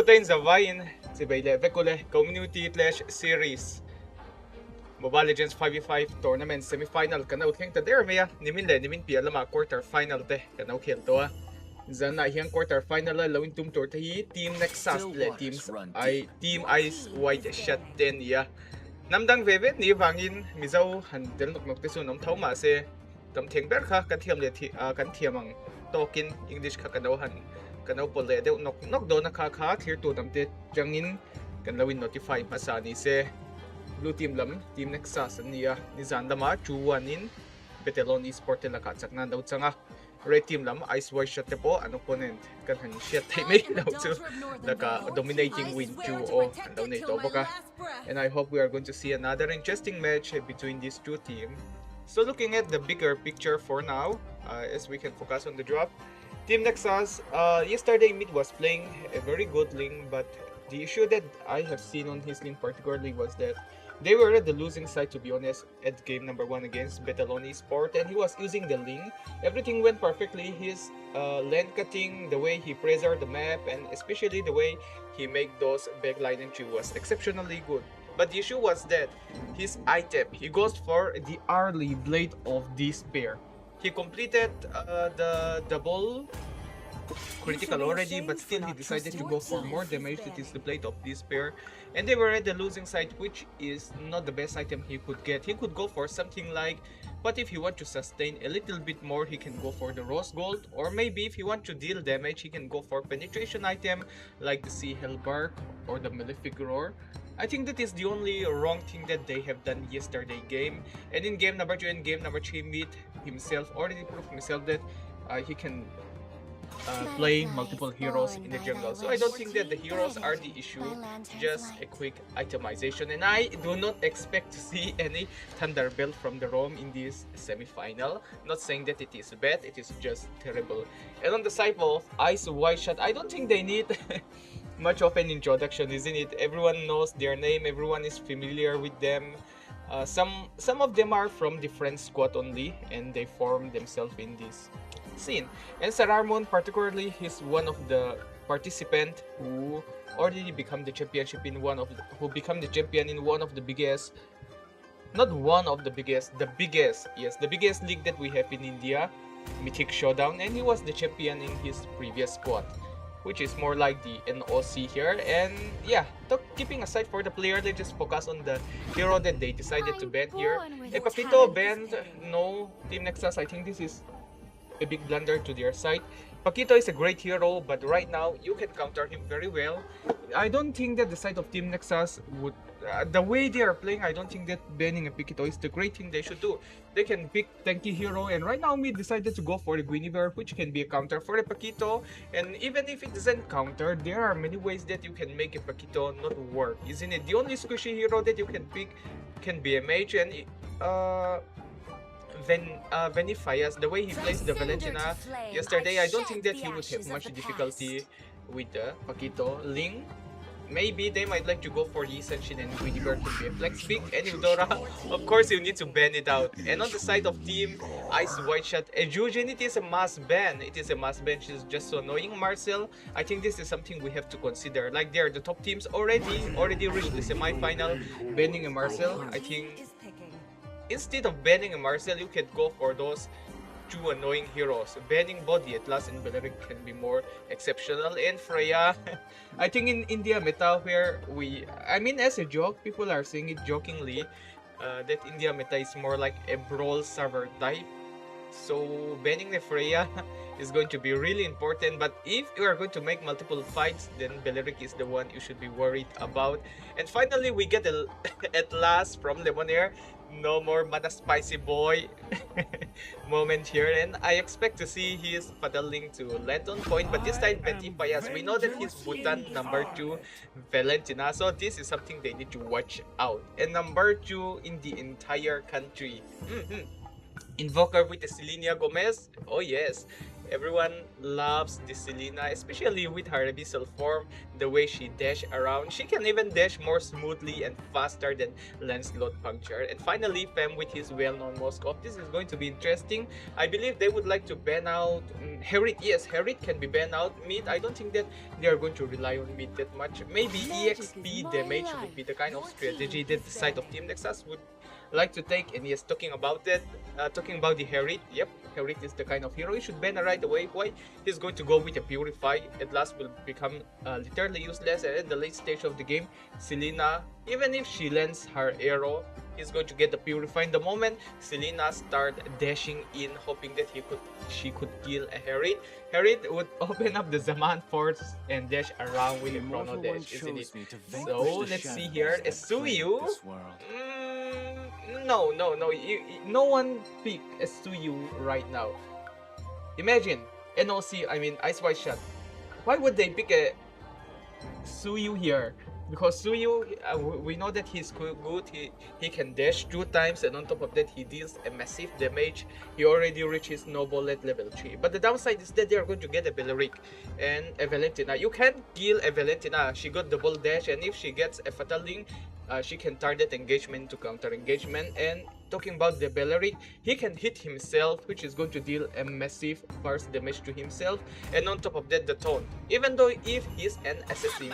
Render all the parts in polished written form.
tayo Zavain, si Bayle Vekule Community Clash Series. Mobile Legends 5v5 Tournament Semifinal kanaw keng tader maya nimin pia lama quarter final te kanaw khel to a zan na hiang quarter final la lawin tum tor hi team Nexus le team Ice White Shot ten ya namdang vevet ni wangin mizaw handel nok te su nom thau ma se tam theng ber kha kan thiam le kan thiamang token English kha kanaw han kanaw pol le de nok do na kha thir tu tamte changin kan lawin notify pasani se Blue team lam team Nexus niya ni Zandama chuanin Betelon Esports la katsak na daw tsanga red team lam Ice White Shot po an opponent kan han shot tay may daw to naka dominating win 2 o daw na ito baka and I hope we are going to see another interesting match between these two teams. So looking at the bigger picture for now, as we can focus on the drop, team Nexus yesterday mid was playing a very good lane, but the issue that I have seen on his lane particularly was that they were at the losing side, to be honest, at game number 1 against Betelon Esports, and he was using the link. Everything went perfectly. His land cutting, the way he preserved the map, and especially the way he made those backline entry was exceptionally good. But the issue was that his item, he goes for the early Blade of Despair. He completed the double critical already, but still he decided to go for more damage. It is the Blade of Despair, and they were at the losing side, which is not the best item he could get. He could go for something like, but if he want to sustain a little bit more, he can go for the Rose Gold, or maybe if he want to deal damage, he can go for penetration item like the Sea Hellbark or the Malefic Roar. I think that is the only wrong thing that they have done yesterday game, and in game number 2 and game number 3 mid himself already proved himself that he can play multiple heroes in the jungle. So I don't think that the heroes are the issue, just a quick itemization, and I do not expect to see any Thunderbolt from the ROM in this semi-final. Not saying that it is bad, it is just terrible. And on the side of Ice White Shot, I don't think they need much of an introduction, isn't it? Everyone knows their name, everyone is familiar with them. Some of them are from different squad only, and they form themselves in this scene. And Saramon particularly, he's one of the participants who already become the championship in who become the champion in one of the biggest, not one of the biggest, the biggest, yes, the biggest league that we have in India, Mythic Showdown, and he was the champion in his previous squad, which is more like the NOC here. And yeah, keeping aside for the player, they just focus on the hero that they decided to ban here. Papito banned, no, Team Nexus, I think this is a big blunder to their side. Paquito is a great hero, but right now you can counter him very well. I don't think that the side of Team Nexus would, the way they are playing, I don't think that banning a Paquito is the great thing they should do. They can pick tanky hero, and right now mid decided to go for the Guinevere, which can be a counter for a Paquito. And even if it doesn't counter, there are many ways that you can make a Paquito not work, isn't it? The only squishy hero that you can pick can be a mage, and Venifias, the way he plays the Valentina yesterday, I don't think that he would have much difficulty with the Paquito. Ling, maybe they might like to go for Yi Senshin, and Guinevere can be a flex pick, and Eudora, of course you need to ban it out. And on the side of team Ice White Shot, Jujin, it is a must ban. It is a must ban. She's just so annoying. Marcel, I think this is something we have to consider. Like, they're the top teams already reached the semi-final. Banning a Marcel, I think instead of banning a Marcel, you can go for those two annoying heroes. Banning Body at last and Beleric can be more exceptional. And Freya, I think in India meta where I mean, as a joke, people are saying it jokingly, that India meta is more like a brawl server type. So banning the Freya is going to be really important. But if you are going to make multiple fights, then Beleric is the one you should be worried about. And finally, we get at last from Lemonair, no more Mana Spicy Boy moment here, and I expect to see his Fatal Link to land on point, but this time Ventipias, we know that he's Bhutan number 2 Valentina, so this is something they need to watch out. And number 2 in the entire country. Invoker with the Selenia Gomez, oh yes, Everyone loves this Selena, especially with her abyssal form, the way she dash around. She can even dash more smoothly and faster than Lancelot Puncture. And finally, Fem with his well-known Moskov. This is going to be interesting. I believe they would like to ban out Herit. Yes, Herit can be banned out mid. I don't think that they are going to rely on mid that much. Maybe EXP damage would be the kind of strategy that the side of Team Nexus would like to take. And yes, talking about that, talking about the Herit, yep, Herit is the kind of hero you should ban right away. Why? He's going to go with a Purify. At last will become literally useless, and in the late stage of the game, Selena, even if she lands her arrow, he's going to get the Purify. In the moment Selena start dashing in, hoping that she could kill a Herit, Herit would open up the Zaman Force and dash around with a Chrono Dash, isn't it? So let's see here, Suyu. No, no one pick Suyu right now. Imagine NOC, I mean Ice White Shot. Why would they pick a Suyu here? Because Suyu, we know that he's good. He can dash 2 times, and on top of that, he deals a massive damage. He already reached his noble at level 3. But the downside is that they are going to get a Beleric and a Valentina. You can't kill a Valentina. She got double dash, and if she gets a Fatal Link, she can target engagement to counter engagement. And talking about the Beleric, he can hit himself, which is going to deal a massive burst damage to himself, and on top of that the taunt. Even though if he's an assassin,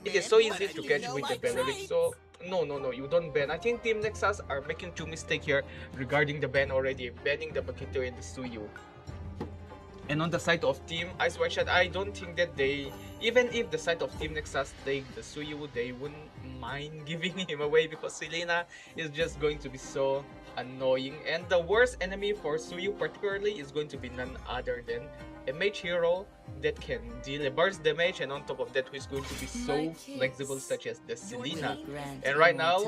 it is so easy to catch with the Beleric. So no, you don't ban. I think Team Nexus are making 2 mistakes here regarding the ban already, banning the Bakito and the Suyu. And on the side of Team Ice White Shot, I don't think that they, even if the side of Team Nexus take the Suyu, they wouldn't mind giving him away, because Selena is just going to be so annoying. And the worst enemy for Suyu particularly is going to be none other than a mage hero that can deal a burst damage, and on top of that who is going to be so flexible, such as the Selena. And right now,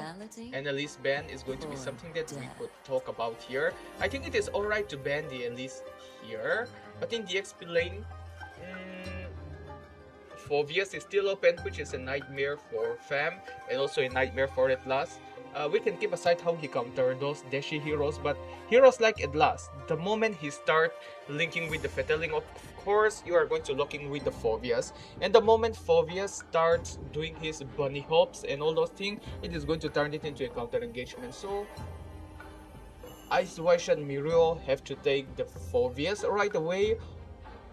Annalise ban is going to be something that we could talk about here. I think it is alright to ban the Annalise here, but in the XP lane, Phoveus is still open, which is a nightmare for Fam, and also a nightmare for Atlas. We can keep aside how he counter those dashy heroes, but heroes like Atlas, the moment he start linking with the Fetaling, of course you are going to lock in with the Phoveus, and the moment Phoveus starts doing his bunny hops and all those things, it is going to turn it into a counter engagement. So Ice White and Mirio have to take the Phoveus right away,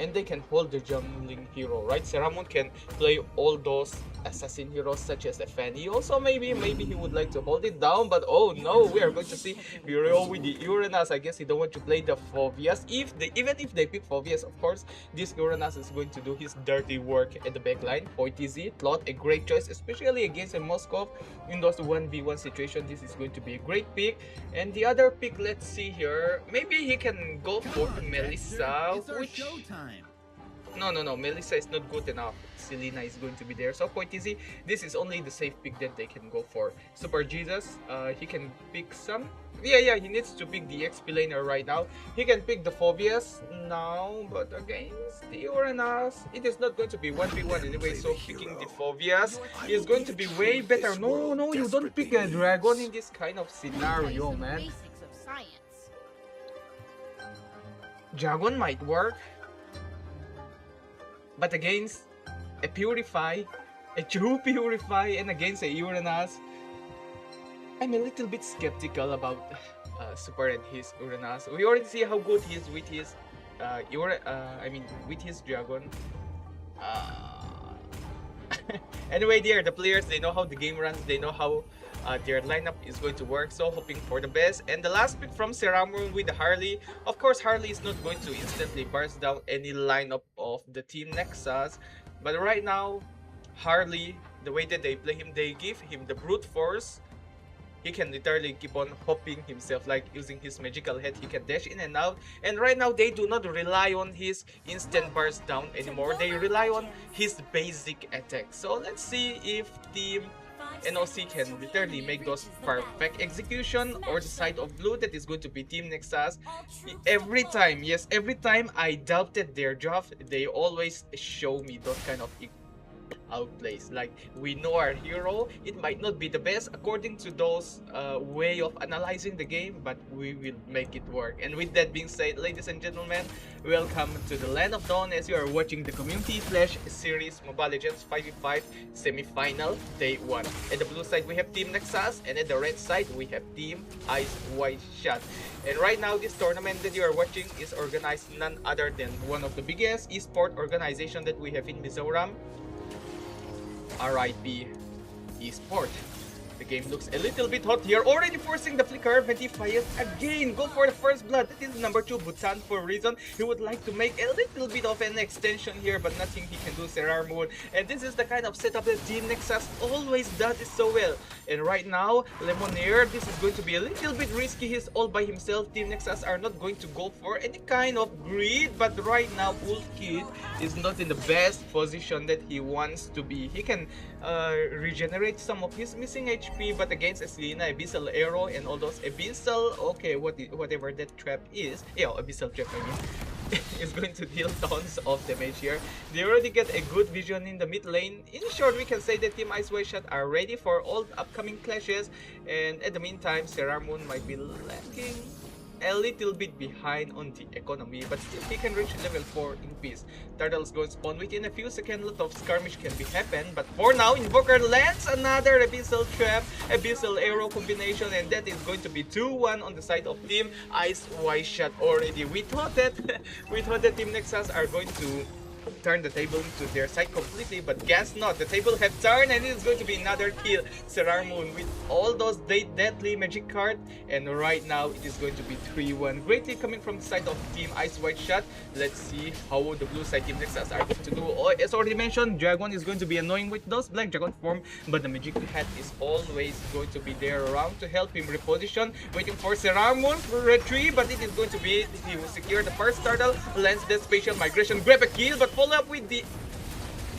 and they can hold the jungling hero, right? Seramun can play all those assassin heroes such as Fanny. Also, maybe he would like to hold it down, but oh no, we are going to see Mirio with the Uranus. I guess he don't want to play the Phoveus. Even if they pick Phoveus, of course, this Uranus is going to do his dirty work at the backline. Poitizi, Tlot, a great choice, especially against a Moskov in those 1v1 situation. This is going to be a great pick. And the other pick, let's see here, maybe he can go for Melissa, which... No, Melissa is not good enough. Selena is going to be there. So Poitizi, this is only the safe pick that they can go for. Super Jesus, he can pick some... Yeah, he needs to pick the XP laner right now. He can pick the Phoveus now, but against the Uranus, it is not going to be 1v1 anyway, so picking the Phoveus is going to be way better. No, you don't pick a dragon in this kind of scenario, man. Dragon might work, but against a Purify, a true Purify, and against a Uranus, I'm a little bit skeptical about Super and his Uranus. We already see how good he is with his with his dragon. Anyway, the players, they know how the game runs, they know how their lineup is going to work, so hoping for the best. And the last pick from Seramun with the Harley. Of course, Harley is not going to instantly burst down any lineup of the Team Nexus, but right now, Harley, the way that they play him, they give him the brute force. He can literally keep on hopping himself, like using his magical head. He can dash in and out, and right now they do not rely on his instant burst down anymore. They rely on his basic attack. So let's see if Team NOC can literally make those perfect execution, or the side of blue, that is going to be Team Nexus. Every time I doubted their draft, they always show me those kind of outplays. Like, we know our hero, it might not be the best according to those way of analyzing the game, but we will make it work. And with that being said, ladies and gentlemen, welcome to the Land of Dawn as you are watching the Community Flash Series Mobile Legends 5v5 Semi-Final Day 1. At the blue side we have Team Nexus, and at the red side we have Team Ice White Shot. And right now this tournament that you are watching is organized none other than one of the biggest esports organization that we have in Mizoram, RIP Esports. The game looks a little bit hot here, already forcing the flicker. Ventifiers again go for the first blood. That is number 2 Butan for a reason. He would like to make a little bit of an extension here, but nothing he can do, Serarmoon. And this is the kind of setup that Team Nexus always does it so well. And right now, Lemonnier, this is going to be a little bit risky. He's all by himself. Team Nexus are not going to go for any kind of greed, but right now Wolf Kid is not in the best position that he wants to be. He can regenerate some of his missing HP, but against Selena, Abyssal Arrow and all those Abyssal, okay, whatever that trap is, yeah, Abyssal Trap I mean, is going to deal tons of damage here. They already get a good vision in the mid lane. In short, we can say that Team Ice White Shot are ready for all upcoming clashes, and at the meantime, Serarmoon might be lagging a little bit behind on the economy, but still he can reach level 4 in peace. Turtles going to spawn within a few seconds. Lot of skirmish can be happen, but for now Invoker lands another Abyssal Trap, Abyssal Arrow combination, and that is going to be 2-1 on the side of Team Ice White Shot already. We thought that Team Nexus are going to turn the table into their side completely, but guess not. The table have turned, and it is going to be another kill. Serarmoon with all those deadly magic card, and right now it is going to be 3-1. Greatly coming from the side of Team Ice White Shot. Let's see how the blue side Team Nexus are going to do. Oh, as already mentioned, Dragon is going to be annoying with those black dragon form, but the magic hat is always going to be there around to help him reposition. Waiting for Serarmoon for retreat, but it is going to be, he will secure the first turtle, lands the spatial migration, grab a kill, but follow up with the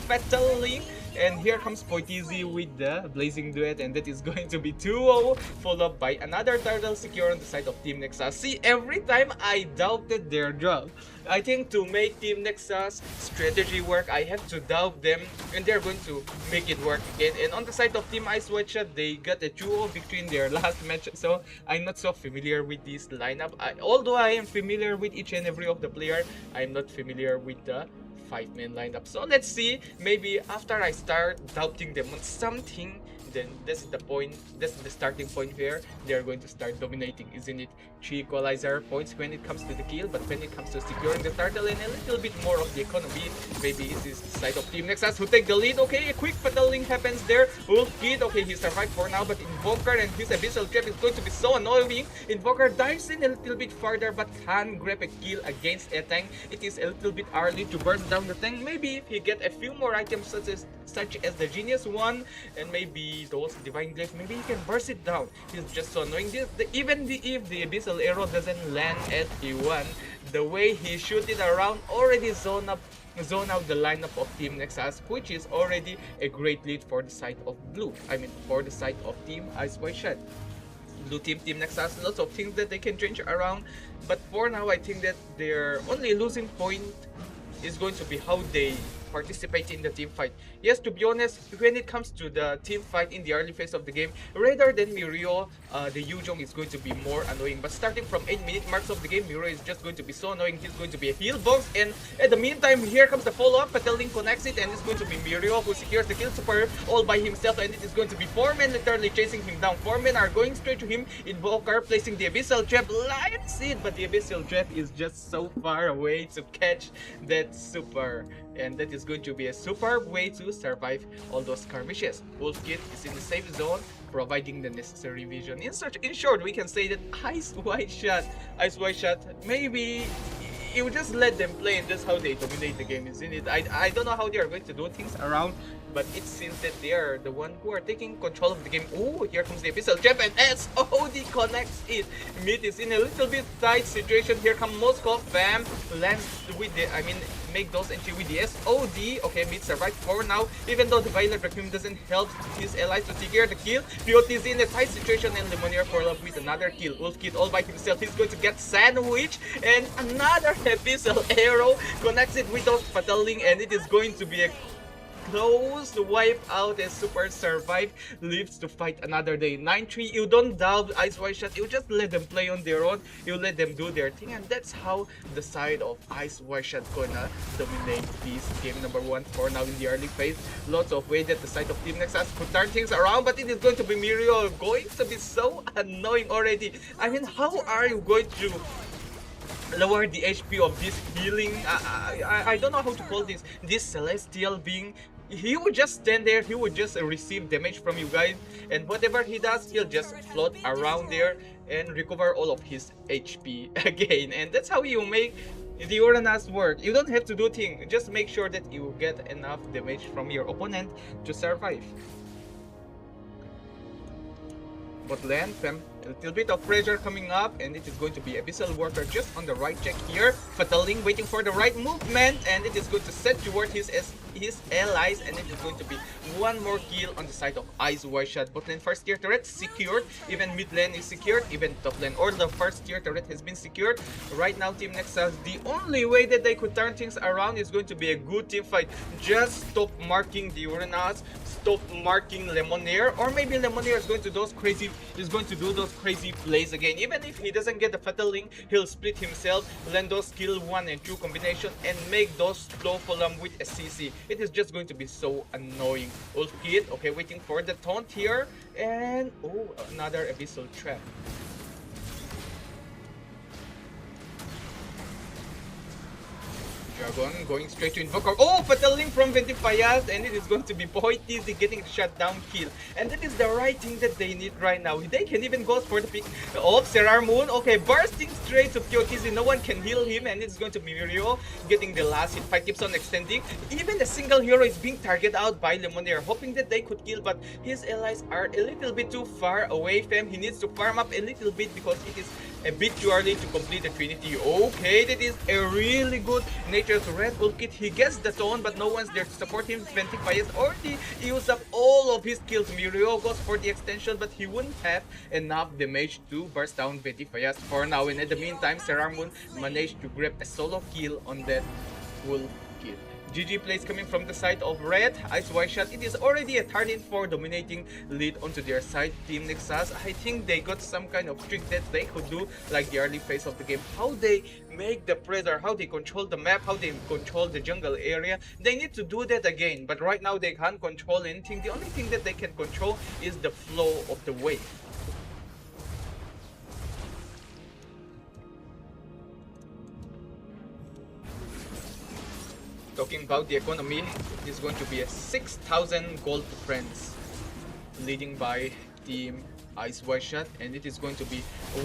Fatal Link, and here comes Poitizi with the Blazing Duet, and that is going to be 2-0, followed up by another turtle secure on the side of Team Nexus. See, every time I doubted their job, I think to make Team Nexus strategy work, I have to doubt them, and they're going to make it work again. And on the side of Team Ice White Shot, they got a 2-0 victory in their last match, so I'm not so familiar with this lineup. Although I am familiar with each and every of the player, I'm not familiar with the 5-man lineup. So let's see, maybe after I start doubting them on something, then this is the point, this is the starting point where they are going to start dominating, isn't it? 3 equalizer points when it comes to the kill, but when it comes to securing the turtle and a little bit more of the economy, maybe it is the side of Team Nexus who take the lead. Okay, a quick Fatal Link happens there. Wolf Kid, okay, he survived for now, but Invoker and his Abyssal Trap is going to be so annoying. Invoker dives in a little bit farther, but can grab a kill against a tank. It is a little bit early to burn down the tank. Maybe if he get a few more items such as the Genius one, and maybe those Divine Glaive, maybe he can burst it down. He's just so annoying. Even if the Abyssal Arrow doesn't land as he want, the way he shoot it around already zone out the lineup of Team Nexus, which is already a great lead for the side of blue. I mean, for the side of Team Ice White Shot. Blue Team Nexus, lots of things that they can change around, but for now I think that their only losing point is going to be how they participate in the team fight. Yes, to be honest, when it comes to the team fight in the early phase of the game, rather than Mirio, the Yuzhong is going to be more annoying. But starting from 8-minute marks of the game, Mirio is just going to be so annoying. He's going to be a heal box, and at the meantime, here comes the follow-up. Fatal Link connects it, and it's going to be Mirio who secures the kill super all by himself, and it is going to be 4 men literally chasing him down. 4 men are going straight to him. Invoker placing the Abyssal Trap, lights it, but the Abyssal Trap is just so far away to catch that super. And that is going to be a superb way to survive all those skirmishes. Wolf Kid is in the safe zone, providing the necessary vision. In short, we can say that Ice White Shot, maybe you just let them play, and that's how they dominate the game, isn't it? I don't know how they are going to do things around, but it seems that they are the one who are taking control of the game. Oh, here comes the Abyssal Trap, and SOD connects it. Mid is in a little bit tight situation. Here comes Moscow, Fam lands with the, make those entry with the SOD. Okay, Mid survived for now, even though the Violet Requiem doesn't help his allies to secure the kill. Piot is in a tight situation, and Lemonnier for love with another kill. Wolf Kid all by himself, he's going to get sandwich, and another Abyssal Arrow connects it with those Fatal Link, and it is going to be a close wipe out as Super survive, lives to fight another day. 9-3, you don't doubt Ice White Shot, you just let them play on their own, you let them do their thing, and that's how the side of Ice White Shot gonna dominate this game number 1 for now in the early phase. Lots of way that the side of Team Nexus could turn things around, but it is going to be Muriel going to be so annoying already. I mean, how are you going to lower the HP of this healing? I don't know how to call this celestial being. He would just stand there, he would just receive damage from you guys, and whatever he does, he'll just float around there and recover all of his HP again. And that's how you make the Uranus work. You don't have to do things, just make sure that you get enough damage from your opponent to survive. Bot lane, fam, a little bit of pressure coming up, and it is going to be Abyssal Warfare just on the right check here. Fataling waiting for the right movement, and it is going to set toward his allies, and it is going to be one more kill on the side of Ice White Shot. Bot lane first tier turret secured, even mid lane is secured, even top lane or the first tier turret has been secured. Right now Team Nexus, the only way that they could turn things around is going to be a good team fight. Just stop marking the Uranus, stop marking Lemonade, or maybe Lemonade is going to do those crazy plays again. Even if he doesn't get the Fatal Link, he'll split himself, land those skill 1 and 2 combination, and make those slow column with a CC. It is just going to be so annoying. Wolf Kid, okay, waiting for the taunt here, and oh, another Abyssal Trap. Dragon going straight to Invoker. Oh, Fatal Link from Ventifayas, and it is going to be Boy Tisei getting the shutdown kill. And that is the right thing that they need right now. They can even go for the pick of Serrar Moon. Okay, bursting straight to Pure Tisei. No one can heal him, and it's going to be Mirio getting the last hit. Fight keeps on extending. Even a single hero is being targeted out by Lemonade, hoping that they could kill, but his allies are a little bit too far away from him. He needs to farm up a little bit because it is a bit too early to complete the Trinity. Okay, that is a really good Nature's Red Bull Kit. He gets the tone, but no one's there to support him. Ventifayas already used up all of his kills. Mirio goes for the extension, but he wouldn't have enough damage to burst down Ventifayas for now. And in the meantime, Serrar Moon managed to grab a solo kill on that full kit. GG plays coming from the side of Red. Ice White Shot, it is already a 13-4 dominating lead onto their side. Team Nexus, I think they got some kind of trick that they could do like the early phase of the game. How they make the pressure, how they control the map, how they control the jungle area. They need to do that again, but right now they can't control anything. The only thing that they can control is the flow of the wave. Talking about the economy, it is going to be a 6,000 gold difference, leading by Team Ice White Shot, and it is going to be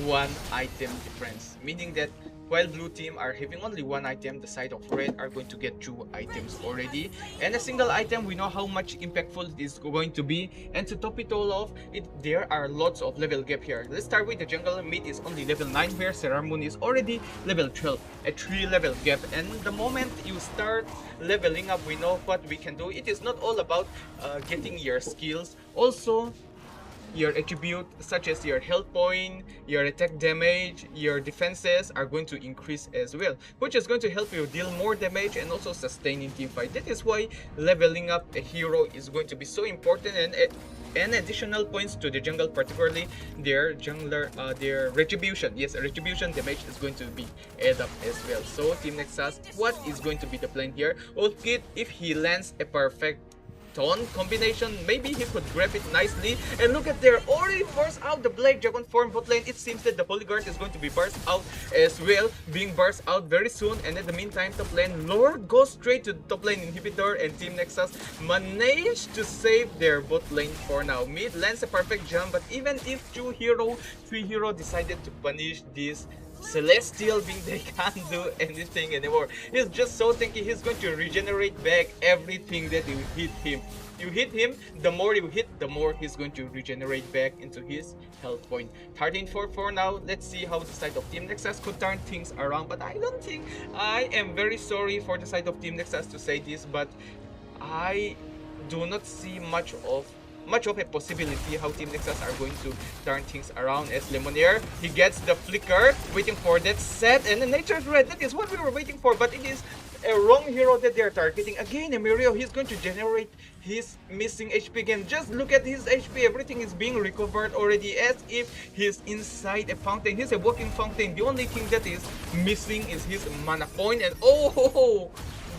1 item difference, meaning that while blue team are having only 1 item, the side of red are going to get 2 items already. And a single item, we know how much impactful it is going to be. And to top it all off, there are lots of level gap here. Let's start with the jungle. Mid is only level 9 where Serrar Moon is already level 12. A 3 level gap. And the moment you start leveling up, we know what we can do. It is not all about getting your skills. Also, your attribute such as your health point, your attack damage, your defenses are going to increase as well, which is going to help you deal more damage and also sustain in team fight. That is why leveling up a hero is going to be so important, and additional points to the jungle, particularly their jungler, their retribution. Yes, retribution damage is going to be add up as well. So Team Nexus, what is going to be the plan here? Wolfkid, if he lands a perfect taunt combination, maybe he could grab it nicely. And look at there, already forced out the Blade Dragon form bot lane. It seems that the Holy Guard is going to be burst out as well, being burst out very soon. And in the meantime, top lane, Lord goes straight to top lane inhibitor, and Team Nexus managed to save their bot lane for now. Mid lands a perfect jump, but even if 3 hero decided to punish this Celestial being, they can't do anything anymore. He's just so tanky. He's going to regenerate back everything that you hit him. You hit him, the more you hit, the more he's going to regenerate back into his health point. 13-4 for now. Let's see how the side of Team Nexus could turn things around. But I don't think, I am very sorry for the side of Team Nexus to say this, but I do not see much of a possibility how Team Nexus are going to turn things around. As Lemonade, he gets the flicker, waiting for that set, and the Nature's Red. That is what we were waiting for, but it is a wrong hero that they're targeting. Again, Emirio, he's going to generate his missing HP again. Just look at his HP. Everything is being recovered already as if he's inside a fountain. He's a walking fountain. The only thing that is missing is his mana point. And oh,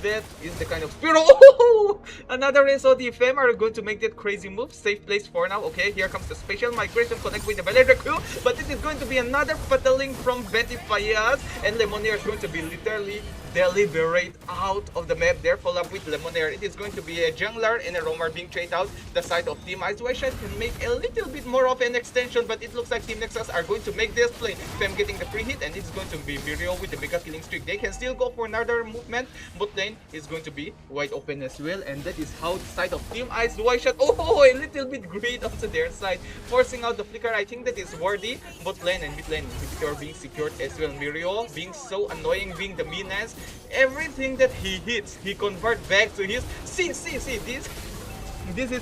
that is the kind of Spiro. Oh, another SOD. Fem are going to make that crazy move. Safe place for now. Okay, here comes the special migration connect with the Beledra crew. But it is going to be another fataling from Betty Fayaz. And Lemonnier is going to be literally deliberate out of the map. There, follow up with Lemonnier. It is going to be a jungler and a roamer being traded out. The side of Team Ice White can make a little bit more of an extension, but it looks like Team Nexus are going to make this play. Fem getting the free hit, and it's going to be Mirio with the mega killing streak. They can still go for another movement. Bot lane is going to be wide open as well, and that is how the side of Team Ice White shot. Oh, a little bit great onto their side, forcing out the flicker. I think that is worthy. Bot lane and mid lane inhibitor being secured as well. Mirio being so annoying, being the meanest. Everything that he hits, he convert back to his. See, this is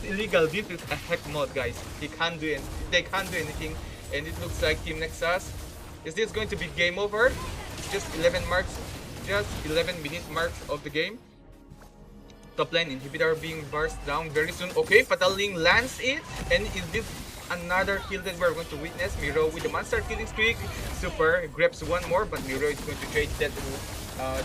illegal. This is a hack mode, guys. They can't do anything, and it looks like Team Nexus. Is this going to be game over? Just 11 marks, just 11 minute marks of the game. Top lane inhibitor being burst down very soon. Okay, Fatal Link lands it, and is this another kill that we're going to witness? Miro with the monster killing streak. Super grabs one more, but Miro is going to trade that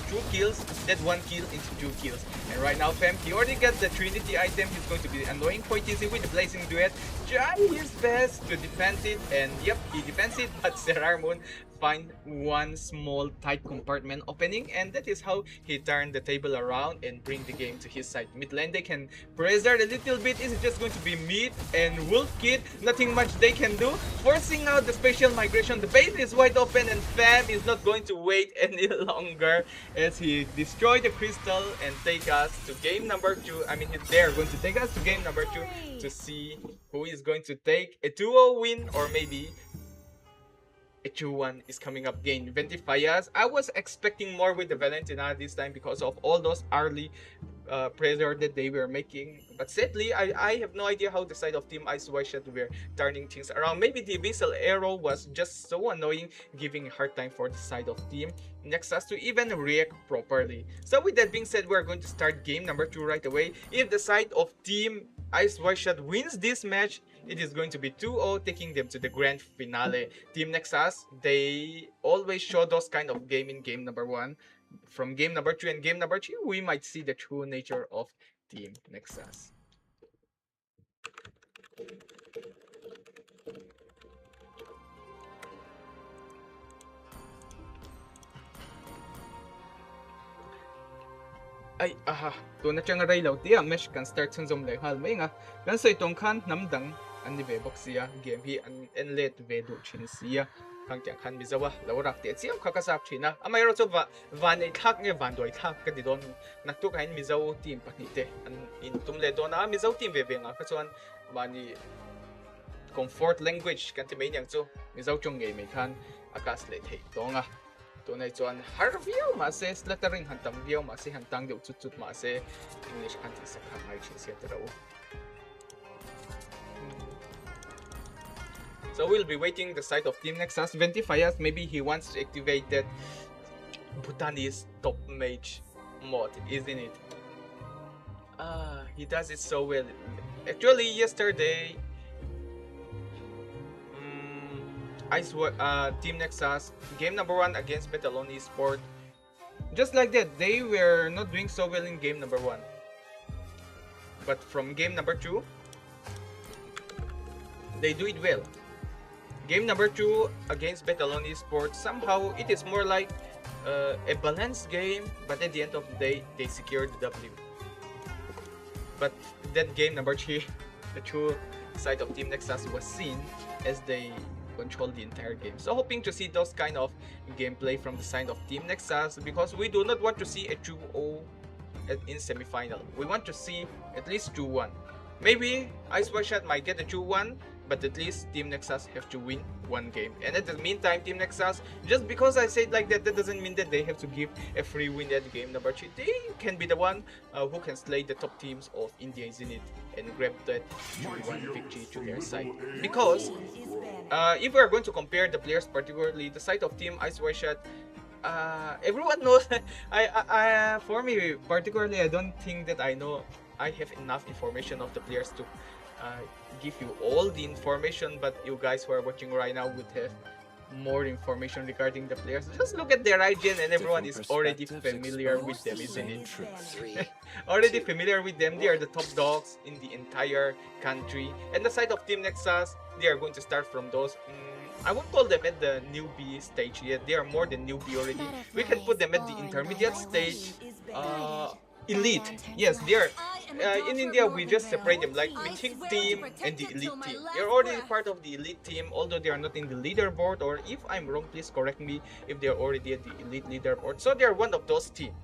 two kills, that one kill into two kills. And right now, Fem, he already got the Trinity item. He's going to be annoying for Tisei with the Blazing Duet. Trying his best to defend it, and yep, he defends it, but Serarmon find one small tight compartment opening, and that is how he turned the table around and bring the game to his side. Mid lane, they can preserve a little bit. Is it just going to be Mid and Wolf Kid? Nothing much they can do. Forcing out the special migration. The base is wide open, and Fam is not going to wait any longer as he destroyed the crystal and take us to game number 2. I mean, they're going to take us to game number 2 to see who is going to take a 2-0 win, or maybe a 2-1 is coming up game. Ventifayas, I was expecting more with the Valentina this time because of all those early pressure that they were making. But sadly, I have no idea how the side of Team Ice White were turning things around. Maybe the Abyssal Arrow was just so annoying, giving a hard time for the side of Team Nexus to even react properly. So with that being said, we're going to start game number 2 right away. If the side of Team Ice White wins this match, it is going to be 2-0, taking them to the grand finale. Team Nexus, they always show those kind of game in game number 1. From game number 2 and game number 3, we might see the true nature of Team Nexus. Ay, aha, to na siyang raylaw tiya, mesh kan start sun zom hal may nga. Kan so itong kan namdang an ni bebok siya, game hi an let vedo chin siya. Kang tiang kan bizawa, lawrak tiya siya kakasap china. Amay ro so van itak nge van do itak ka didon nakto kain mizaw team panite. An in tumle do na mizaw team bebe nga kasuan mani comfort language kan timay niyang so mizaw chung game kan akas let hey to nga. Tunay chuan harview mase slattering hantam view mase hantang de chut mase English kanti sa kamay chinsia tero. So we'll be waiting the side of Team Nexus. Ventifayas, maybe he wants to activate that Bhutanese top mage mod, isn't it? He does it so well. Actually, yesterday Team Nexus, game number 1 against Betalon Esports. Just like that, they were not doing so well in game number 1. But from game number 2, they do it well. Game number 2 against Betalon Esports, somehow it is more like a balanced game, but at the end of the day, they secured the W. But that game number 3, the true side of Team Nexus was seen as they control the entire game. So hoping to see those kind of gameplay from the side of Team Nexus, because we do not want to see a 2-0 in semi-final. We want to see at least 2-1. Maybe Ice White Shot might get a 2-1, but at least Team Nexus have to win one game. And at the meantime, Team Nexus, just because I said like that, that doesn't mean that they have to give a free win at game number 3. They can be the one who can slay the top teams of India, isn't it? And grab that 2-1 victory to their side. Because if we are going to compare the players, particularly the side of Team Ice White Shot, everyone knows. For me particularly, I don't think that I have enough information of the players to give you all the information, but you guys who are watching right now would have more information regarding the players. Just look at their IGN and everyone is already familiar with them, isn't it? Already familiar with them. They are the top dogs in the entire country. And the side of Team Nexus, they are going to start from those I won't call them at the newbie stage yet. They are more than newbie already. We can put them at the intermediate stage. Elite. Yes, they are. In India, we just separate them like mythic team and the elite team. They're already part of the elite team, although they are not in the leaderboard. Or if I'm wrong, please correct me if they are already at the elite leaderboard. So they are one of those teams.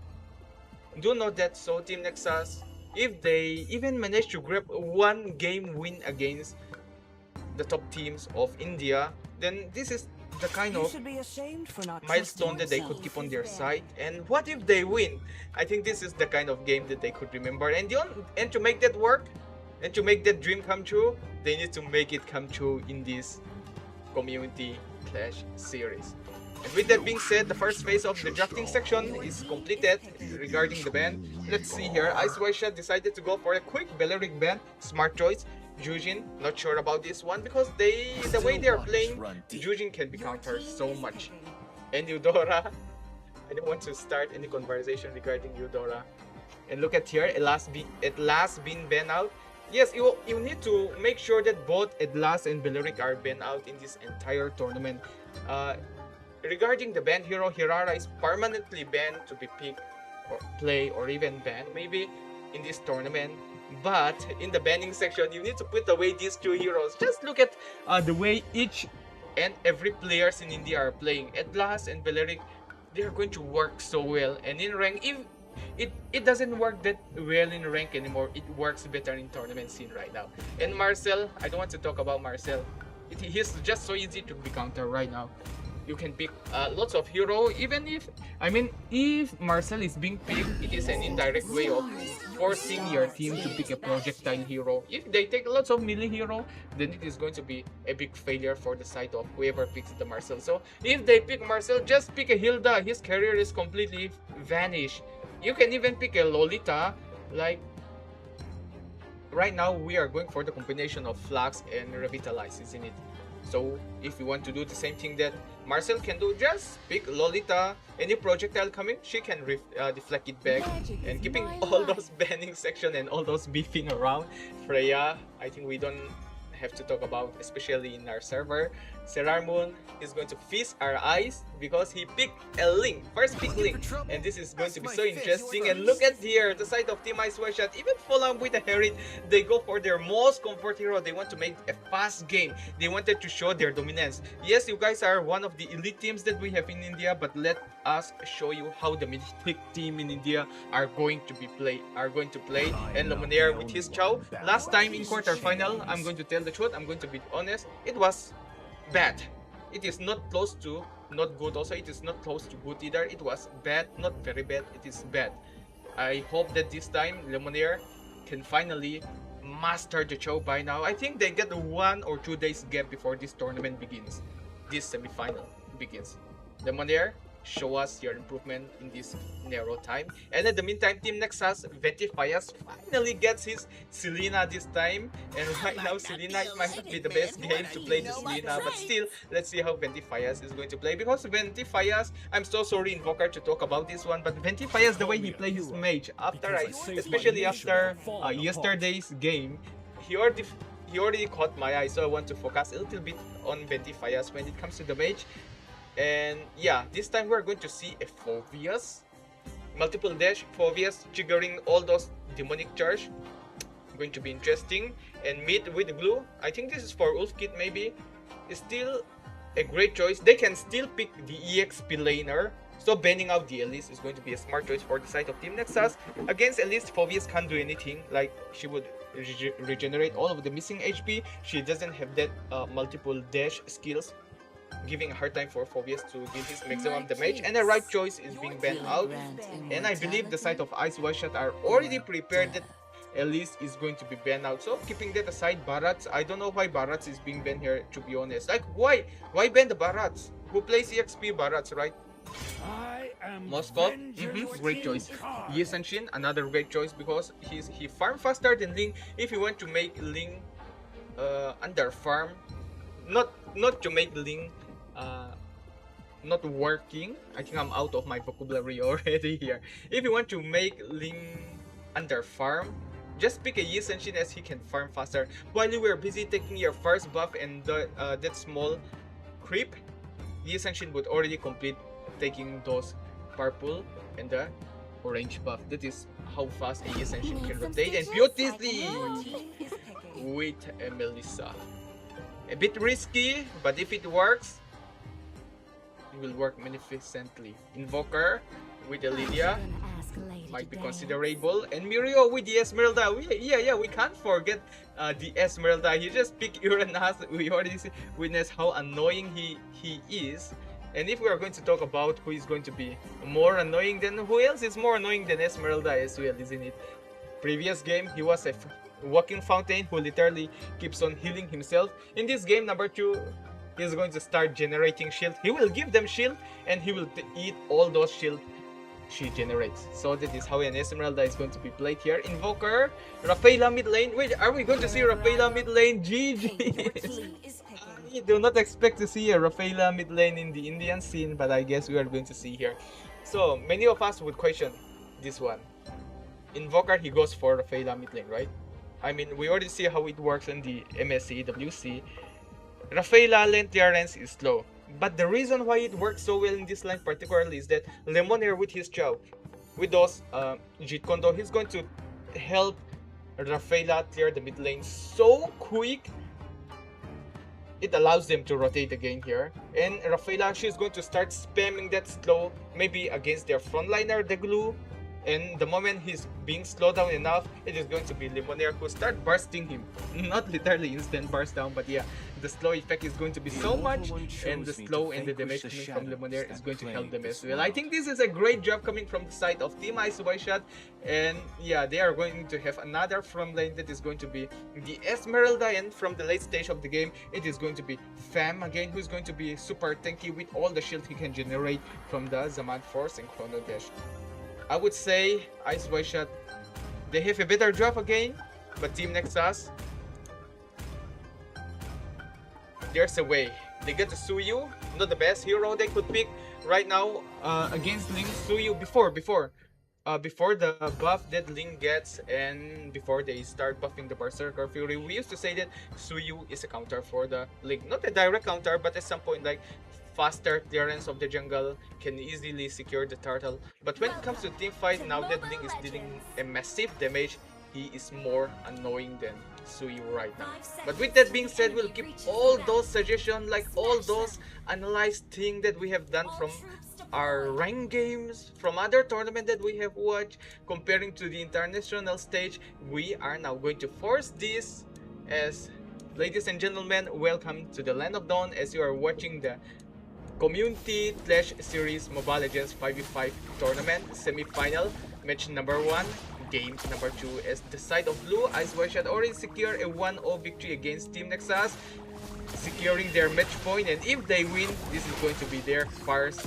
Do note that. So Team Nexus, if they even manage to grab one game win against the top teams of India, then this is the kind of milestone that they could keep on their side. And what if they win? I think this is the kind of game that they could remember. And to make that work, and to make that dream come true, they need to make it come true in this community clash series. And with that being said, the first phase of the drafting section is completed regarding the ban. Let's see here. Ice White Shot decided to go for a quick Beleric ban. Smart choice. Jujin, not sure about this one because the way they are playing, Jujin can be countered so much. And Eudora, I don't want to start any conversation regarding Eudora. And look at here, at last been banned out. Yes, you need to make sure that both Edlas and Beleric are banned out in this entire tournament. Regarding the banned hero, Hirara is permanently banned to be picked or play or even banned maybe in this tournament. But in the banning section, you need to put away these two heroes. Just look at the way each and every players in India are playing. Edlas and Beleric, they are going to work so well. And in rank, if it doesn't work that well in rank anymore, it works better in tournament scene right now. And Marcel, I don't want to talk about Marcel. He's just so easy to be countered right now. You can pick lots of hero, even if Marcel is being picked, it is an indirect way of forcing your team to pick a projectile hero. If they take lots of melee hero, then it is going to be a big failure for the side of whoever picks the Marcel. So if they pick Marcel, just pick a Hilda. His career is completely vanished. You can even pick a Lolita. Like right now, we are going for the combination of Flux and Revitalize, isn't it? So if you want to do the same thing that Marcel can do, just pick Lolita. Any projectile coming, she can deflect it back. And keeping all those banning section and all those beefing around, Freya, I think we don't have to talk about, especially in our server. Serarmoon is going to feast our eyes because he picked a Link, first pick Link, and this is going to be so interesting. And look at here, the side of Team Ice One Shot, even Fulham with a Herald, they go for their most comfort hero. They want to make a fast game. They wanted to show their dominance. Yes, you guys are one of the elite teams that we have in India, but let us show you how the mythic team in India are going to play. And Luminaire with his Chow. Last time in quarterfinal, I'm going to tell the truth, I'm going to be honest, it was bad. It is not close to not good. Also, it is not close to good either. It was bad, not very bad. It is bad. I hope that this time Lemonnier can finally master the show by now. I think they get 1 or 2 days gap before this tournament begins. This semi-final begins. Lemonnier, show us your improvement in this narrow time. And in the meantime, Team Nexus, Ventifias finally gets his Selena this time. And right now, Selena, it might not be the best game to play the Selena, but still, let's see how Ventifias is going to play. Because Ventifias, I'm so sorry, Invoker, to talk about this one, but Ventifias, the way he plays his mage, especially after yesterday's game, he already caught my eye, so I want to focus a little bit on Ventifias when it comes to the mage. And yeah, this time we're going to see a Phoveus, multiple dash Phoveus triggering all those demonic charge. Going to be interesting. And mid with glue, I think this is for Ulf Kit maybe, is still a great choice. They can still pick the EXP laner, so banning out the Elise is going to be a smart choice for the side of Team Nexus. Against Elise, Phoveus can't do anything, like she would regenerate all of the missing HP. She doesn't have that multiple dash skills, giving a hard time for Phoveus to give his maximum damage, and the right choice is being banned out. And I believe the side of Ice One Shot are already prepared that Elise is going to be banned out. So keeping that aside, Barats, I don't know why Barats is being banned here, to be honest. Like why ban the Barats? Who plays EXP Barats, right? Moskov, great choice. Yi Senshin, another great choice because he farm faster than Ling. If you want to make Ling under farm, not to make Ling not working. I think I'm out of my vocabulary already here. If you want to make Ling under farm, just pick a Yi Senshin as he can farm faster. While you were busy taking your first buff and that small creep, Yi Senshin would already complete taking those purple and the orange buff. That is how fast a Yi Senshin can rotate. And beautifully with a Melissa. A bit risky, but if it works, it will work magnificently. Invoker with a Lydia might be considerable, and Mirio with the Esmeralda. We can't forget the Esmeralda. He just picked Uranus. We already witnessed how annoying he is. And if we are going to talk about who is going to be more annoying, then who else is more annoying than Esmeralda as well, isn't it? Previous game, he was a walking fountain who literally keeps on healing himself. In this game, number 2, he's going to start generating shield. He will give them shield, and he will eat all those shield she generates. So that is how an Esmeralda is going to be played here. Invoker, Rafaela mid lane. Wait, are we going to see Rafaela mid lane? GG. I do not expect to see a Rafaela mid lane in the Indian scene, but I guess we are going to see here. So many of us would question this one. Invoker, he goes for Rafaela mid lane, right? I mean, we already see how it works in the MSC, WC. Rafaela lane clearance is slow. But the reason why it works so well in this line particularly is that Lemonade with his Chow, with those Jeet Kondo, he's going to help Rafaela clear the mid lane so quick. It allows them to rotate again here. And Rafaela, she's going to start spamming that slow, maybe against their frontliner, the glue. And the moment he's being slowed down enough, it is going to be Lemonade who start bursting him. Not literally instant burst down, but yeah, the slow effect is going to be so much, and the slow and the damage coming from Lemonade is going to help them as well. I think this is a great job coming from the side of Team Ice White Shot, and yeah, they are going to have another front lane that is going to be the Esmeralda, and from the late stage of the game, it is going to be Fam again, who's going to be super tanky with all the shield he can generate from the Zaman Force and Chrono Dash. I would say Ice White Shot, they have a better job again, but Team Nexus, there's a way. They get to Suyu, not the best hero they could pick right now against Ling. Suyu before the buff that Ling gets and before they start buffing the Berserker Fury, we used to say that Suyu is a counter for the Ling. Not a direct counter, but at some point like faster clearance of the jungle can easily secure the turtle. But when it comes to team fight, now that Ling is dealing a massive damage, he is more annoying than Suyu right now. But with that being said, we'll keep all those suggestions, like all those analyzed things that we have done from our rank games, from other tournaments that we have watched, comparing to the international stage. We are now going to force this as, ladies and gentlemen, welcome to the Land of Dawn as you are watching the Community Clash Series Mobile Legends 5v5 Tournament Semi-Final, match number 1, game number 2, as the side of blue, Ice White Shot already secure a 1-0 victory against Team Nexus, securing their match point, and if they win, this is going to be their first,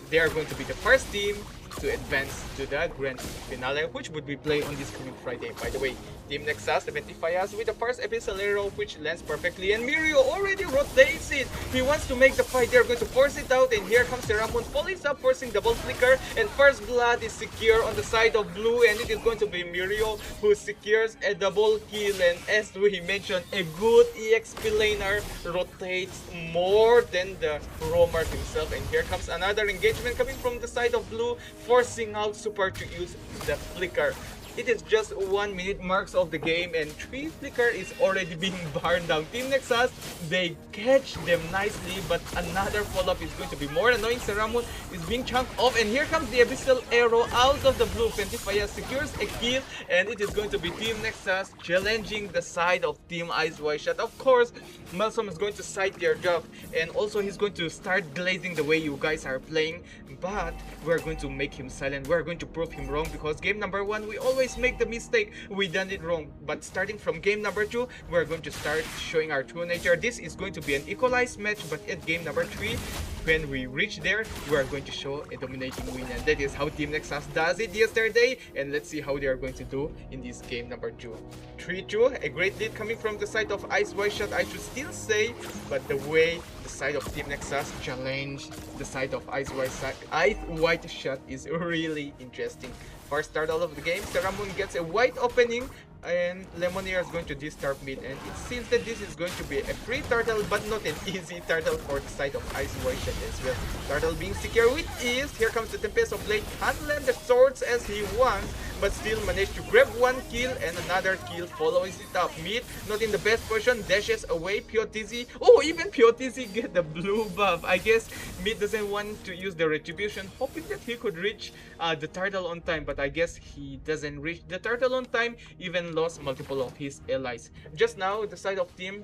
they are going to be the first team to advance to the grand finale, which would be played on this coming Friday. By the way, Team Nexus identify us with the first Epicellero, which lands perfectly, and Mirio already rotates it. He wants to make the fight. They're going to force it out, and here comes Ramon, follows up, forcing double flicker, and first blood is secure on the side of blue, and it is going to be Mirio who secures a double kill. And as we mentioned, a good EXP laner rotates more than the roamer himself. And here comes another engagement coming from the side of blue, forcing out Super to use the flicker. It is just 1 minute marks of the game and 3 flicker is already being burned down. Team Nexus, they catch them nicely, but another follow-up is going to be more annoying. Saramon is being chunked off, and here comes the Abyssal Arrow out of the blue. Pentifaya secures a kill, and it is going to be Team Nexus challenging the side of Team Ice White Shot. Of course, Malsom is going to side their job, and also he's going to start glazing the way you guys are playing, but we're going to make him silent. We're going to prove him wrong, because game number 1, we always always make the mistake. We done it wrong. But starting from game number 2, we're going to start showing our true nature. This is going to be an equalized match, but at game number 3, when we reach there, we are going to show a dominating win, and that is how Team Nexus does it yesterday, and let's see how they are going to do in this game number 2. 3-2, a great lead coming from the side of Ice White Shot, I should still say, but the way the side of Team Nexus challenged the side of Ice White Shot is really interesting. First turtle of the game, Seramun gets a wide opening, and Lemonade is going to disturb mid, and it seems that this is going to be a free turtle, but not an easy turtle for the side of Ice White Shot as well. Turtle being secure with ease. Here comes the Tempest of Blade, can't land the swords as he wants, but still managed to grab one kill, and another kill follows it up. Mid not in the best position, dashes away. Tisei, oh, even Tisei get the blue buff. I guess Mid doesn't want to use the retribution, hoping that he could reach the turtle on time, but I guess he doesn't reach the turtle on time, even lost multiple of his allies. Just now, the side of Team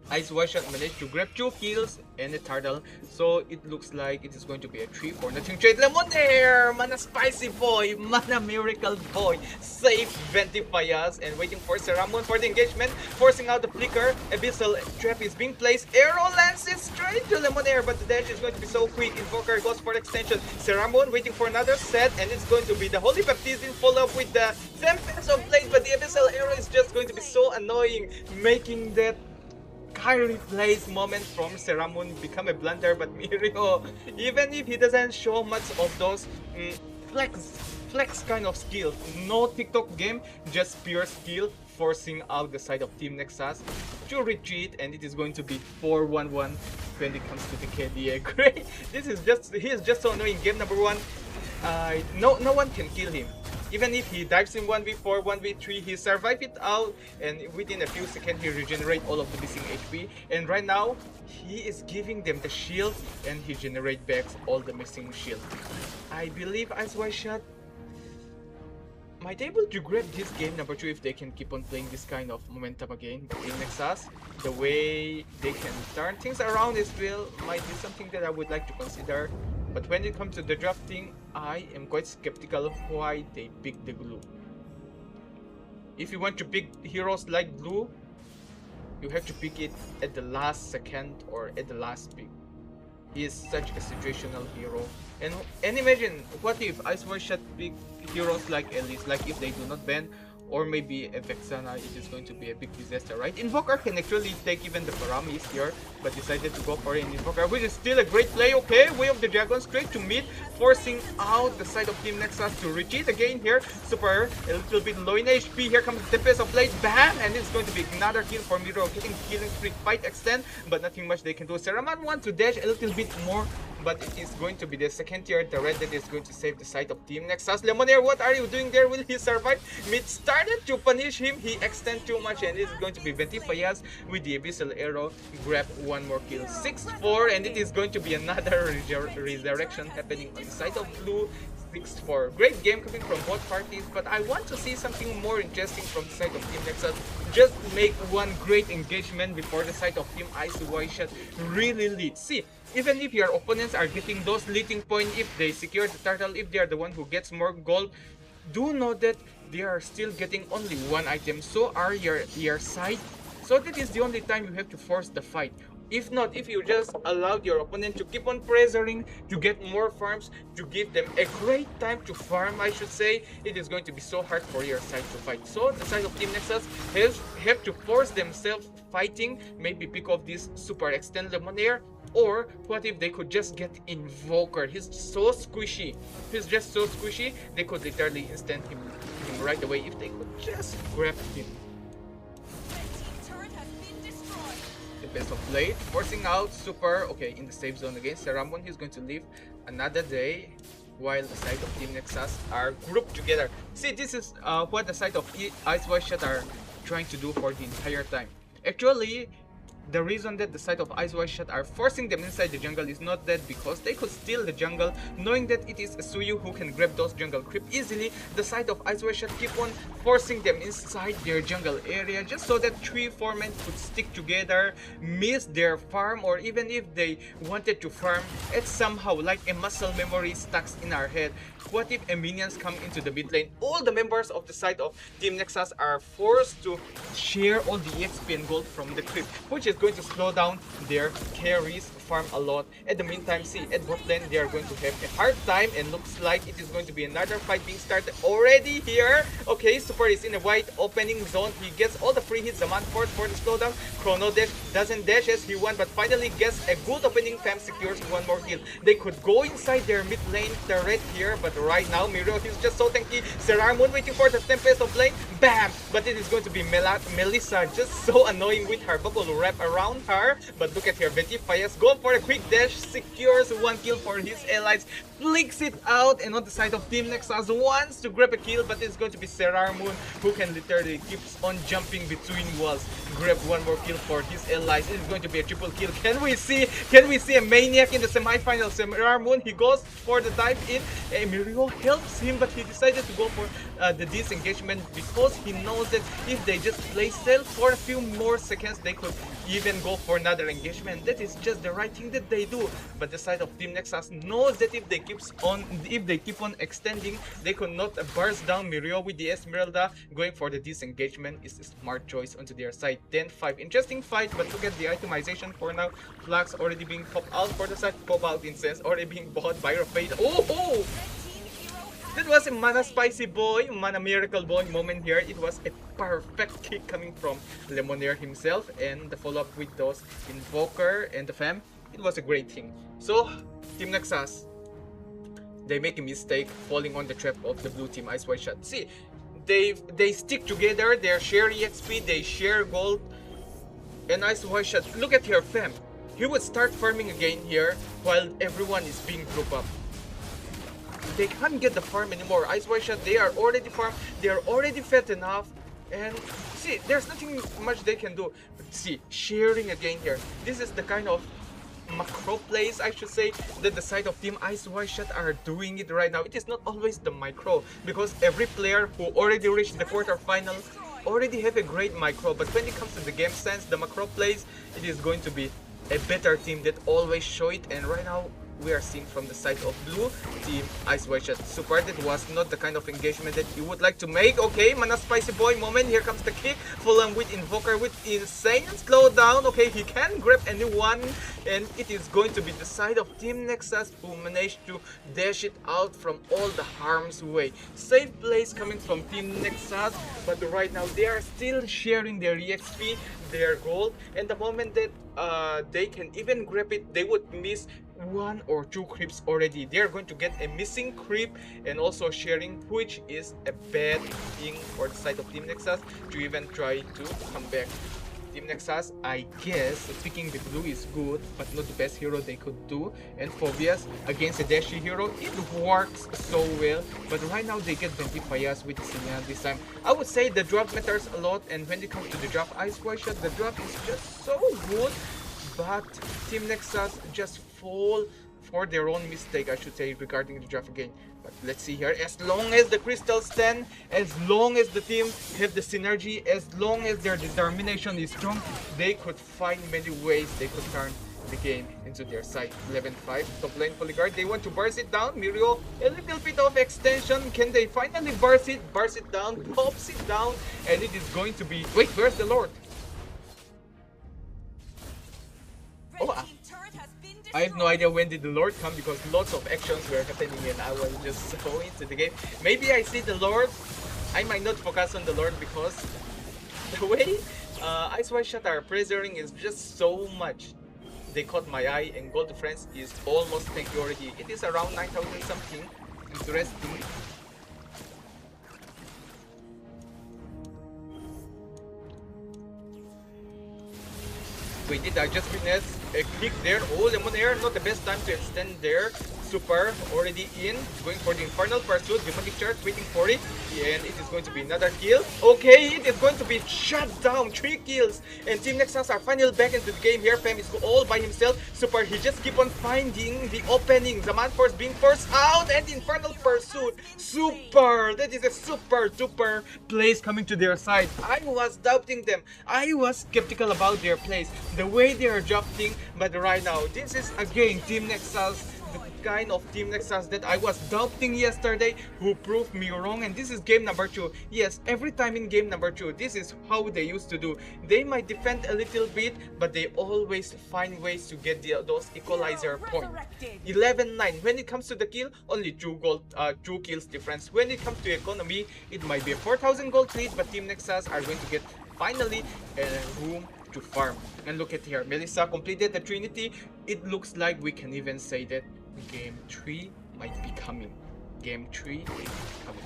Ice White Shot managed to grab 2 kills and a turtle, so it looks like it is going to be a 3-4-0 trade. Lemonade, mana spicy boy, mana miracle boy, safe 25 us and waiting for Seramun for the engagement, forcing out the flicker. Abyssal trap is being placed, arrow lands it straight to Lemonade, but the dash is going to be so quick. Invoker goes for extension. Seramun waiting for another set, and it's going to be the Holy Baptism follow up with the Tempest of Blade, but the Abyssal arrow is just going to be so annoying, making that Kyrie plays moment from Seramun become a blunder. But Mirio, even if he doesn't show much of those flex kind of skill, no TikTok game, just pure skill, forcing out the side of Team Nexus to retreat, and it is going to be 4-1-1 when it comes to the KDA. Great, he is just so annoying. Game number 1, no one can kill him. Even if he dives in 1v4, 1v3, he survives it out, and within a few seconds he regenerates all of the missing HP. And right now, he is giving them the shield, and he generates back all the missing shield. I believe Ice White Shot might able to grab this game number 2 if they can keep on playing this kind of momentum again. But in Nexus, the way they can turn things around as well might be something that I would like to consider. But when it comes to the drafting, I am quite skeptical why they pick the Glue. If you want to pick heroes like Glue, you have to pick it at the last second or at the last pick. He is such a situational hero. And imagine, what if Ice White Shot pick heroes like Elise, like if they do not ban, or maybe a Vexana, it is going to be a big disaster, right? Invoker can actually take even the Paramis here, but decided to go for an Invoker, which is still a great play. Okay, Way of the Dragon straight to mid, forcing out the side of Team Nexus to retreat again here. Super, a little bit low in HP. Here comes the Tempest of Blade, bam! And it's going to be another kill for Miro, getting killing streak fight extend, but nothing much they can do. Seraman wants to dash a little bit more, but it is going to be the second tier, the red that is going to save the side of Team Nexus. Lemonade, what are you doing there? Will he survive? Mid started to punish him, he extended too much, and it's going to be Ventifayas with the Abyssal Arrow, grab one more kill. 6-4, and it is going to be another resurrection happening on the side of Blue. 6-4. Great game coming from both parties, but I want to see something more interesting from the side of Team Nexus. Just make one great engagement before the side of Team Ice White Shot really leads. See, even if your opponents are getting those leading points, if they secure the turtle, if they are the one who gets more gold, do know that they are still getting only one item. So are your side. So that is the only time you have to force the fight. If not, if you just allowed your opponent to keep on pressuring, to get more farms, to give them a great time to farm, I should say, it is going to be so hard for your side to fight. So the side of Team Nexus have to force themselves fighting, maybe pick off this super extend Lemonade, or what if they could just get Invoker? He's so squishy. He's just so squishy, they could literally instant him right away if they could just grab him. Best of Blade, forcing out Super, okay, in the safe zone again. Seramun, he's going to live another day while the side of Team Nexus are grouped together. See, this is what the side of Ice White Shot are trying to do for the entire time. Actually, the reason that the side of Ice White Shot are forcing them inside the jungle is not that because they could steal the jungle, knowing that it is a Suyu who can grab those jungle creep easily. The side of Ice White Shot keep on forcing them inside their jungle area just so that 3-4 men could stick together, miss their farm, or even if they wanted to farm, it's somehow like a muscle memory stuck in our head. What if minions come into the mid lane? All the members of the side of Team Nexus are forced to share all the EXP and gold from the creep, which is going to slow down their carries farm a lot. At the meantime, see, at bot lane, they are going to have a hard time, and looks like it is going to be another fight being started already here. Okay, Super is in a wide opening zone. He gets all the free hits, the man force for the slowdown. Chrono Dash doesn't dash as he wants, but finally gets a good opening. Fam secures one more kill. They could go inside their mid lane turret here, but right now, Miro is just so tanky. Serarmoon waiting for the Tempest of lane. Bam! But it is going to be Melissa, just so annoying with her bubble wrap around her. But look at here, Vegetifias goes for a quick dash, secures one kill for his allies, flicks it out, and on the side of Team Nexus wants to grab a kill, but it's going to be Serarmoon who can literally keeps on jumping between walls, grab one more kill for his allies. It is going to be a triple kill. Can we see a maniac in the semi-final? Serarmoon, he goes for the dive in. Mirio helps him, but he decided to go for the disengagement because he knows that if they just play safe for a few more seconds, they could even go for another engagement. That is just the right thing that they do. But the side of Team Nexus knows that if they keep on extending, they could not burst down Mirio with the Esmeralda. Going for the disengagement is a smart choice onto their side. 10-5. Interesting fight, but look at the itemization for now. Flags already being popped out for the side. Cobalt Incense already being bought by Rafade. Oh! That was a Mana Spicy Boy, Mana Miracle Boy moment here. It was a perfect kick coming from Lemonade himself, and the follow-up with those Invoker and the Fam. It was a great thing. So, Team Nexus, they make a mistake falling on the trap of the blue team Ice White Shot. See, they stick together, they share EXP, they share gold, and Ice White Shot, look at here, Fam. He would start farming again here while everyone is being grouped up. They can't get the farm anymore. Ice White Shot, they are already farmed, they are already fed enough, and see, there's nothing much they can do. But see, sharing again here. This is the kind of macro plays, I should say, that the side of Team Ice White Shot are doing it right now. It is not always the micro, because every player who already reached the quarterfinals already have a great micro, but when it comes to the game sense, the macro plays, it is going to be a better team that always show it. And right now we are seeing from the side of blue team Ice White Shot Super, that was not the kind of engagement that you would like to make. Okay, Mana Spicy Boy moment. Here comes the kick, full on with Invoker with Insane slow down. Okay, he can grab anyone, and it is going to be the side of Team Nexus who managed to dash it out from all the harm's way. Safe plays coming from Team Nexus, but right now they are still sharing their EXP, their gold, and the moment that they can even grab it, they would miss one or two creeps already. They are going to get a missing creep and also sharing, which is a bad thing for the side of Team Nexus to even try to come back. Team Nexus, I guess picking the blue is good, but not the best hero they could do. And Phobias against a Dashi hero, it works so well. But right now they get Vegetifias with Sinya this time. I would say the drop matters a lot, and when it comes to the drop Ice White Shot, the drop is just so good. But Team Nexus just fall for their own mistake, I should say, regarding the draft again. But let's see here, as long as the crystals stand, as long as the team have the synergy, as long as their determination is strong, they could find many ways they could turn the game into their side. 11-5, top lane Polyguard, they want to burst it down. Mirio, a little bit of extension. Can they finally burst it down, pops it down, and it is going to be... Wait, where's the Lord? Oh, I have no idea when did the Lord come, because lots of actions were happening and I was just so into the game. Maybe I see the Lord. I might not focus on the Lord because the way Ice White Shot are pressuring is just so much. They caught my eye, and Gold Friends is almost tanky already. It is around 9,000 something. Interesting. Wait, did I just witness a kick there? Oh, Lemonade, not the best time to extend there. Super already in, going for the Infernal Pursuit. Demonic Charge waiting for it, and it is going to be another kill. Okay, it is going to be shut down. 3 kills, and Team Nexus are finally back into the game here. Fam is all by himself. Super, he just keep on finding the openings. The Man Force being forced out, and Infernal Pursuit. Super, that is a super duper plays coming to their side. I was doubting them. I was skeptical about their plays, the way they are drafting, but right now this is again Team Nexus, the kind of Team Nexus that I was doubting yesterday, who proved me wrong. And this is game number 2. Yes, every time in game number 2, this is how they used to do. They might defend a little bit, but they always find ways to get those equalizer points. 11-9. When it comes to the kill, only 2 kills difference. When it comes to economy, it might be a 4,000 gold lead, but Team Nexus are going to get finally a room to farm. And look at here, Melissa completed the Trinity. It looks like we can even say that game 3 might be coming. Game 3 is coming.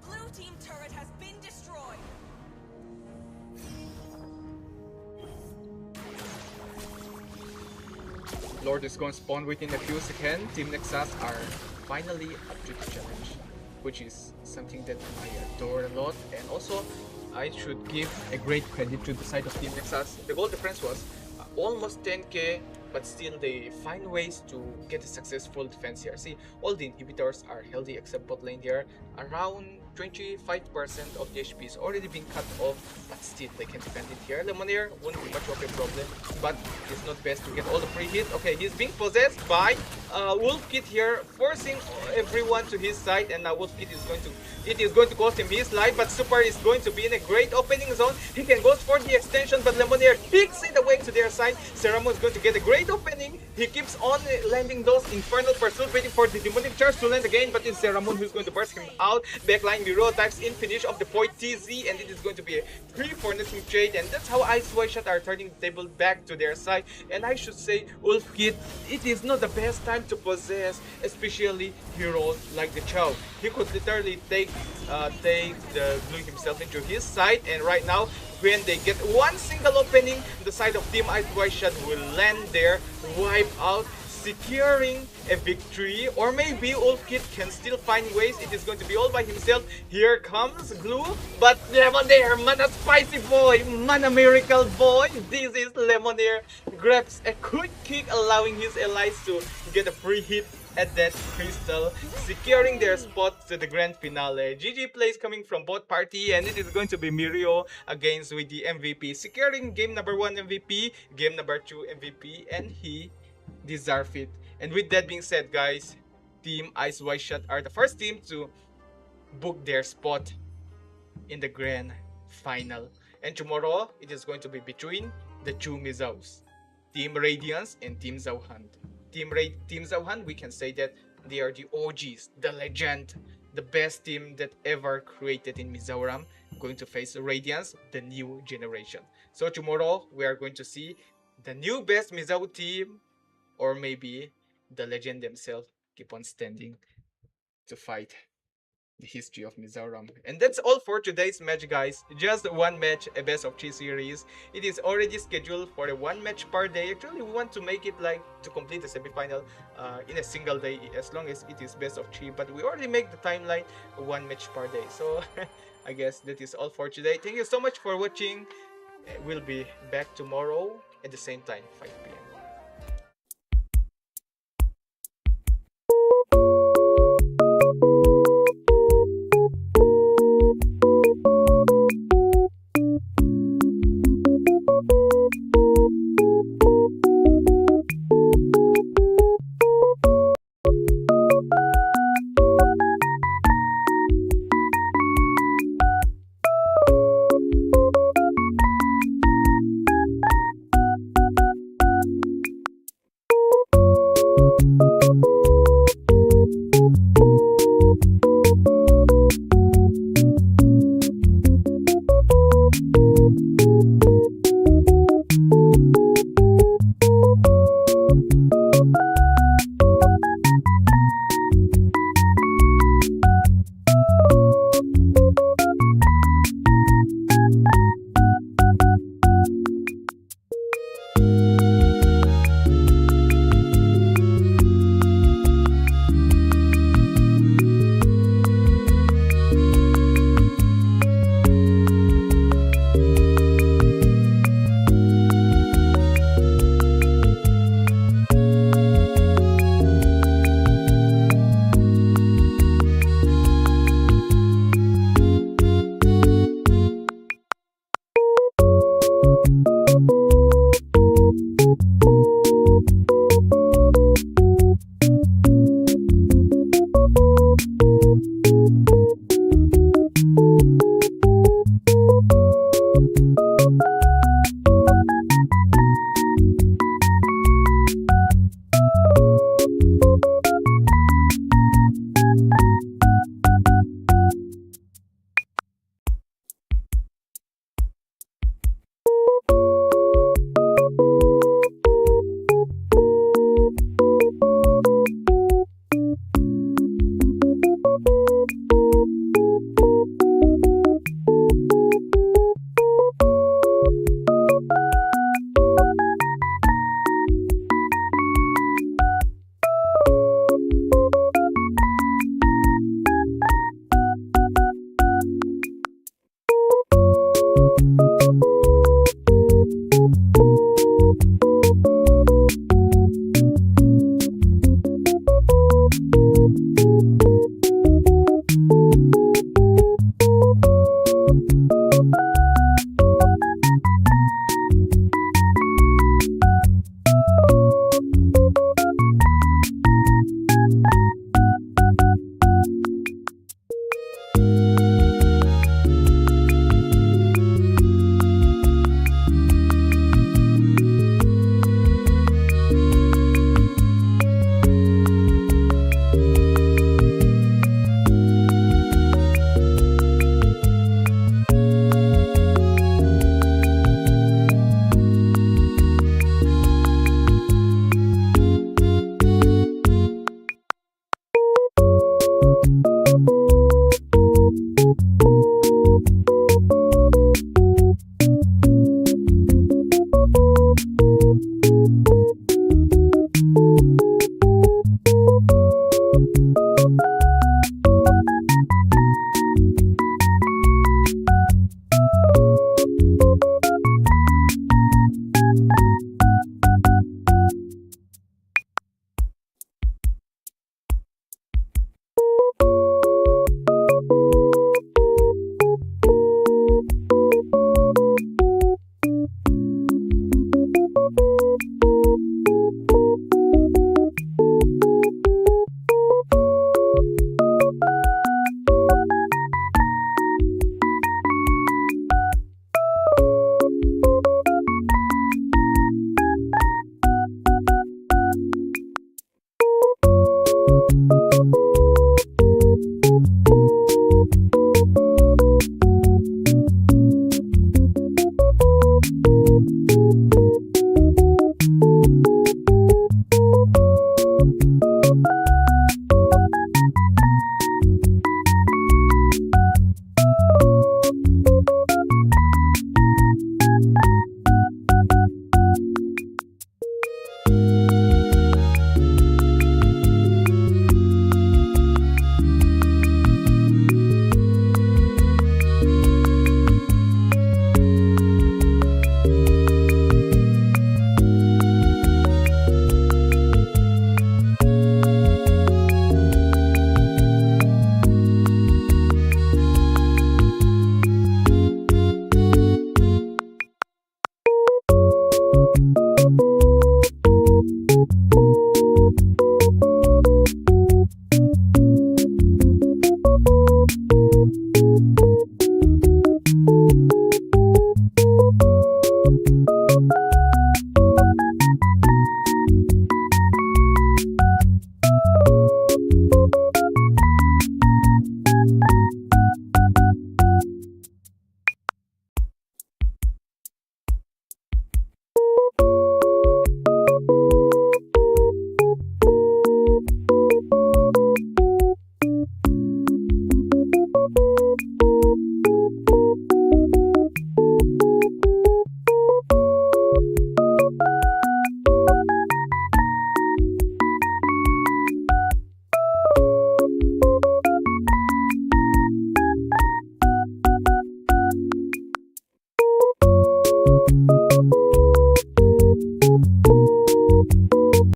Blue team turret has been destroyed. Lord is going to spawn within a few seconds. Team Nexus are finally up to the challenge, which is something that I adore a lot. And also, I should give a great credit to the side of Team Nexus. The goal difference was almost 10k, but still they find ways to get a successful defense here. See, all the inhibitors are healthy except bot lane here. Around 25% of the HP is already being cut off, but still they can defend it here. Lemonade won't be much of a problem, but it's not best to get all the free hits. Okay, he's being possessed by Wolfkid here, forcing everyone to his side, and now Wolfkid is going to cost him his life, but Super is going to be in a great opening zone. He can go for the extension, but Lemonade kicks it away to their side. Seramo is going to get a great opening. He keeps on landing those Infernal Pursuit, waiting for the Demonic Charge to land again, but it's Seramo who's going to burst him out. Backline Miro types in finish of the point Tisei, and it is going to be a 3-for-nothing trade, and that's how Ice White Shot are turning the table back to their side. And I should say, Wolfkid, it is not the best time to possess, especially heroes like the Chow. He could literally take the blue himself into his side, and right now, when they get one single opening, the side of Team Ice White Shot will land there, wipe out, securing a victory. Or maybe Wolfkid can still find ways. It is going to be all by himself. Here comes Glue, but Lemonade, Mana Spicy Boy, Mana Miracle Boy. This is Lemonade. Grabs a quick kick, allowing his allies to get a free hit at that crystal, securing their spot to the grand finale. GG plays coming from both party, and it is going to be Mirio against with the MVP, securing game number 1 MVP, game number 2 MVP, and he deserves it. And with that being said, guys, Team Ice White Shot are the first team to book their spot in the grand final. And tomorrow, it is going to be between the two Mizaos, Team Radiance and Team Zohunt. Team Zohunt, we can say that they are the OGs, the legend, the best team that ever created in Mizoram, going to face Radiance, the new generation. So tomorrow, we are going to see the new best Mizao team, or maybe the legend themselves keep on standing to fight the history of Mizoram. And that's all for today's match, guys. Just one match, a best of 3 series. It is already scheduled for a 1 match per day. Actually, we want to make it like to complete the semi-final in a single day, as long as it is best of 3. But we already make the timeline 1 match per day. So I guess that is all for today. Thank you so much for watching. We'll be back tomorrow at the same time, 5 p.m.